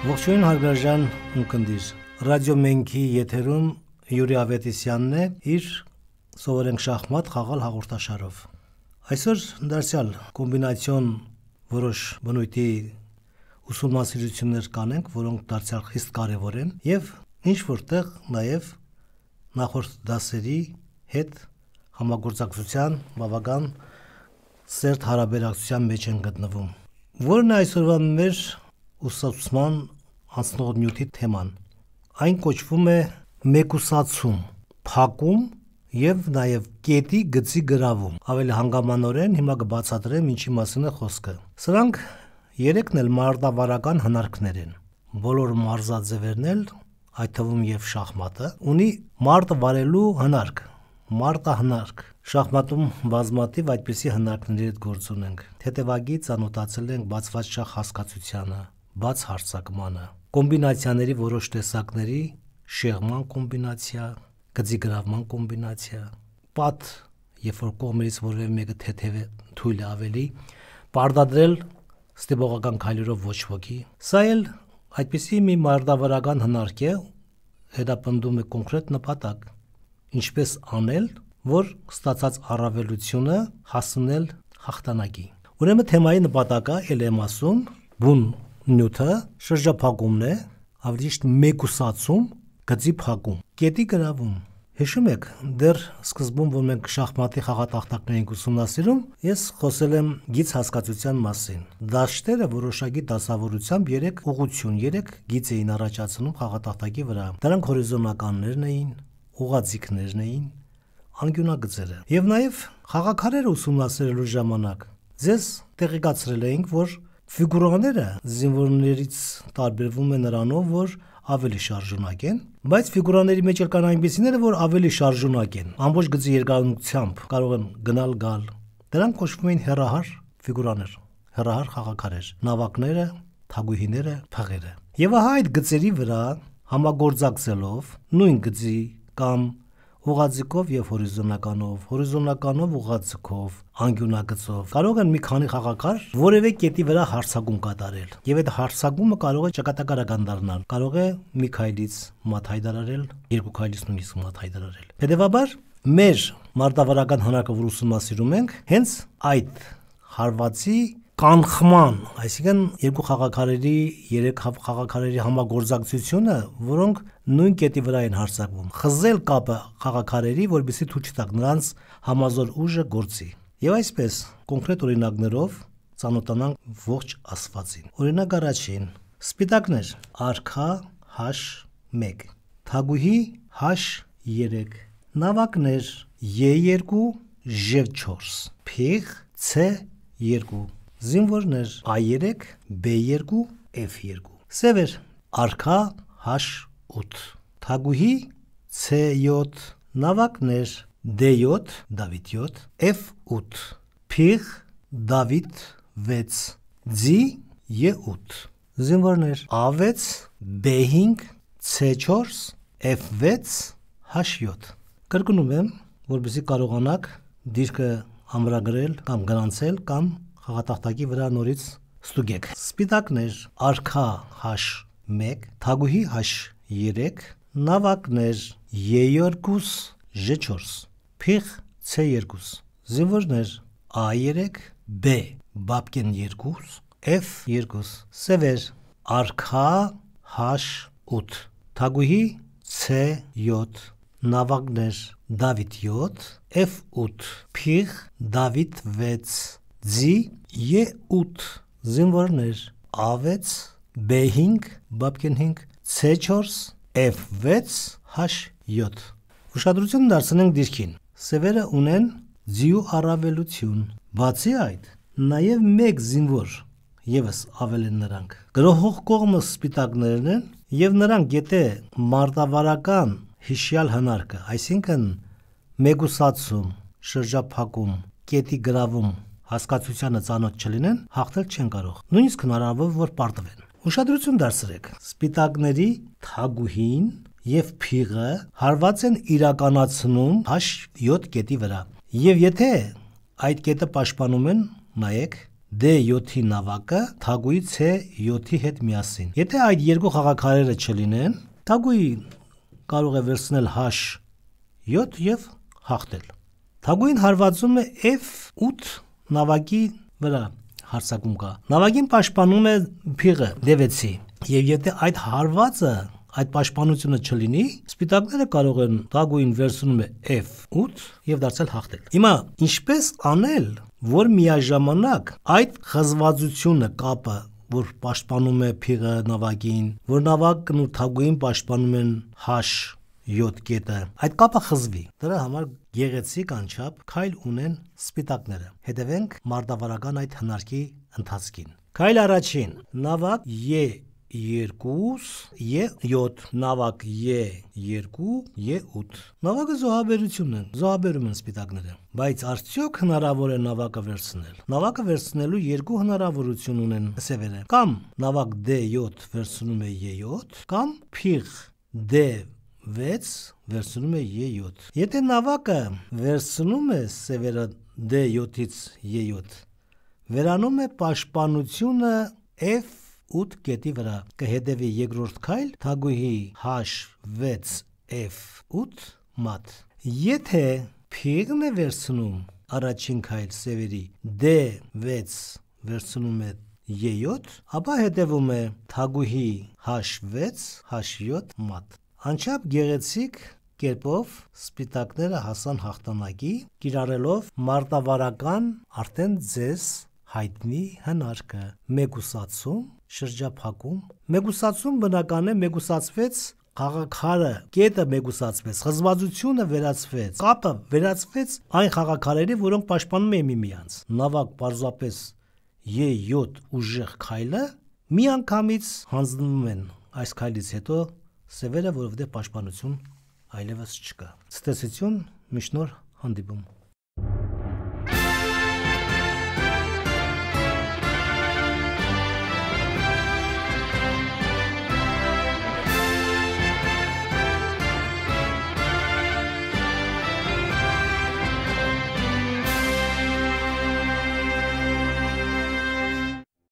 Ողջույն հարգարժան ունկնդիր, ռադիո մենքի եթերում Յուրի Ավետիսյանն է իր սովորենք շախմատ խաղալ հաղորդաշարով։ Այսօր դարձյալ կոմբինացիոն որոշ բնույթի ուսումնասիրություններ կանենք, որոնք դարձյալ խիստ կարևոր են եւ ինչ որտեղ նաեւ նախորդ դասերի հետ համագործակցության բավական սերտ հարաբերակցության մեջ են գտնվում։ Որն է այսօրվա մեր ուսուցման անցնող նյութի թեման։ Այն կոչվում է մեկուսացում, փակում եւ նաեւ կետի գծի գրավում։ Ավելի հանգամանորեն հիմա կբացատրեմ ինչի մասին է խոսքը։ Սրանք երեքն էլ մարտավարական հնարքներ են։ Բոլոր մարզաձևերն էլ, այդ թվում եւ շախմատը, ունի մարտը վարելու հնարք, մարտահնարք։ Շախմատում բազմաթիվ այդպիսի հնարքների հետ գործ ունենք։ Թեթևագից ծանոթացել ենք բացված շախ հասկացությանը, բաց հարձակմանը, կոմբինացիաների որոշ տեսակների, շեղման կոմբինացիա, գծի գրավման կոմբինացիա, պատ, երբ որ կողմերից որևէ մեկը թեթև է, թույլ է ավելի, պարտադրել ստիպողական քայլերով ոչ ոքի։ Սա էլ այդպիսի մի մարտավարական հնարք է, հետապնդում է կոնկրետ նպատակ, ինչպես անել, որ ստացած առավելությունը հասնել հաղթանակի։ Ուրեմն թեմայի նպատակը ել եմ ասում, բուն նյութը շրջափակումն է, ավելի ճիշտ մեկուսացում, գծի փակում, կետի գրավում։ Հիշում եք, դեռ սկզբում, որ մենք շախմատի խաղատախտակներ ենք ուսումնասիրում, ես խոսել եմ գիծ հասկացության մասին։ Դաշտերը որոշակի դասավորությամբ 3 ուղղություն, 3 գիծ էին առաջացնում խաղատախտակի վրա։ Դրանք հորիզոնականներն էին, ուղղաձիգներն էին, անկյունագծերը։ Եվ նաև խաղաքարերը ուսումնասիրելու ժամանակ ձեզ տեղեկացրել էինք, որ ֆիգուրաները զինվորներից տարբերվում են նրանով, որ ավելի շարժունակ են, բայց ֆիգուրաների մեջ էլ կան այնպիսիները, որ ավելի շարժունակ են, ամբողջ գծի երկարությամբ կարող են գնալ գալ։ Դրանք կոչվում են հեռահար ֆիգուրաներ, հեռահար խաղաքարեր, նավակները, թագուհիները, փղերը։ Եվ ահա այդ գծերի վրա համագործակցելով նույն գծի կամ ուղղաձիգով եւ հորիզոնականով ուղղաձիգով, անկյունագծով կարող են մի քանի խաղաքար որևէ կետի վրա հարձակում կատարել։ Եվ այդ հարձակումը կարող է ճակատագրական դառնալ, կարող է մի քայլից մատ հայտարարել, երկու քայլից նույնիսկ մատ հայտարարել։ Հետևաբար մեր մարտավարական հնարքը, որ ուսումնասիրում ենք, հենց այդ հարվածի կանխման, այսինքն երկու խաղաքարերի, 3 խաղաքարերի համագործակցությունը, որոնք նույն կետի վրա են հարձակվում, խզել կապը խաղաքարերի, որպեսզի թույլ չտաք նրանց համազոր ուժը գործի։ Եվ այսպես կոնկրետ օրինակներով ծանոթանանք ողջ ասվածին։ Օրինակ առաջին՝ սպիտակներ, արքա H1, թագուհի H3, նավակներ E2, G4, փիղ C2, զինվորներ A3, B2, F2, սևեր, արքա H8, թագուհի C7, նավակներ D7, Դավիթ 7, F8, փիղ Դավիթ 6, ձի E8, զինվորներ A6, B5, C4, F6, H7։ Կրկնում եմ, որպեսզի կարողանաք դիրքը ամրագրել կամ գրանցել կամ խաղատախտակի վրա նորից ստուգեք։ Սպիտակներ, արքա H1, թագուհի H3, նավակներ E2, G4, փիղ C2, զինվորներ A3, B, բաբկեն 2, F2, սևեր, արքա H8, թագուհի C7, նավակներ Դավիթ 7, F8, փիղ Դավիթ 6, ձի E8, զինվորներ A6, B5, բաբկեն 5, C4, F6, H7։ Ուշադրություն դարձնենք դիրքին։ Սևերը ունեն ձիու առավելություն։ Բացի այդ, նաև մեկ զինվոր եւս ավել են նրանք։ Գրողող կողմը սպիտակներն են եւ նրանք եթե մարտավարական հիշյալ հնարքը, այսինքն մեկուսացում, շրջափակում, կետի գրավում հասկացությանը ծանոթ չլինեն, հաղթել չեն կարող։ Նույնիսկ հնարավոր որ պարտվեն։ Ուշադրություն դարձրեք։ Սպիտակների թագուհին եւ փիղը հարված են իրականացնում H7 կետի վրա։ Եվ եթե այդ կետը պաշտպանում են, նայեք, D7-ի նավակը թագուհի C7-ի հետ միասին։ Եթե այդ երկու խաղաքարերը չլինեն, թագուհի կարող է վերցնել H7 եւ հաղթել։ Թագուհին հարվածում է F8 նավակի վրա հարձակում կա։ Նավակին պաշտպանում է փիղը D6-ի։ Եվ եթե այդ հարվածը, այդ պաշտպանությունը չլինի, սպիտակները կարող են թագուհին վերցնում է F8 եւ դարձել հաղթել։ Հիմա ինչպես անել, որ միաժամանակ այդ խզվածությունը, կապը, որ պաշտպանում է փիղը նավակին, որ նավակն ու թագուհին պաշտպանում են H7 կետը, այդ կապը խզվի։ Դրա համար գեղեցիկ անչափ քայլ ունեն սպիտակները։ Հետևենք մարտավարական այդ հնարքի ընթացքին։ Քայլ առաջին՝ նավակ E2, նավակ E2, E8։ Նավակը զոհաբերում են սպիտակները։ Բայց արդյոք հնարավոր է նավակը վերցնել։ Նավակը վերցնելու երկու հնարավորություն ունեն սևերը։ Կամ նավակ D7 վերցնում է E7, կամ փիղ D6 վերցնում է E7։ Եթե նավակը վերցնում է սևերը D7-ից E7, վերանում է պաշտպանությունը F8 կետի վրա, կհետևի երկրորդ քայլ թագուհի H6 F8 մատ։ Եթե փիղն է վերցնում առաջին քայլ սևերի D6 վերցնում է E7, ապա հետևում է թագուհի H6 H7 մատ։ Անչափ գեղեցիկ կերպով սպիտակները հասան հաղթանակի, կիրառելով մարտավարական արդեն ձեզ հայտնի հնարքը՝ մեկուսացում, շրջափակում։ Մեկուսացում բնական է, մեկուսացվեց խաղաքարը, կետը մեկուսացվեց, խզվածությունը վերացվեց, կապը վերացվեց այն խաղաքարերի, որոնք պաշտպանում են միմյանց։ Նավակ պարզապես E7 ուժեղ քայլը միանգամից հանձնվում են այս քայլից հետո սևերը, որովհետև պաշտպանություն այլևս չկա։ Ցտեսություն, միշտ նոր հանդիպում։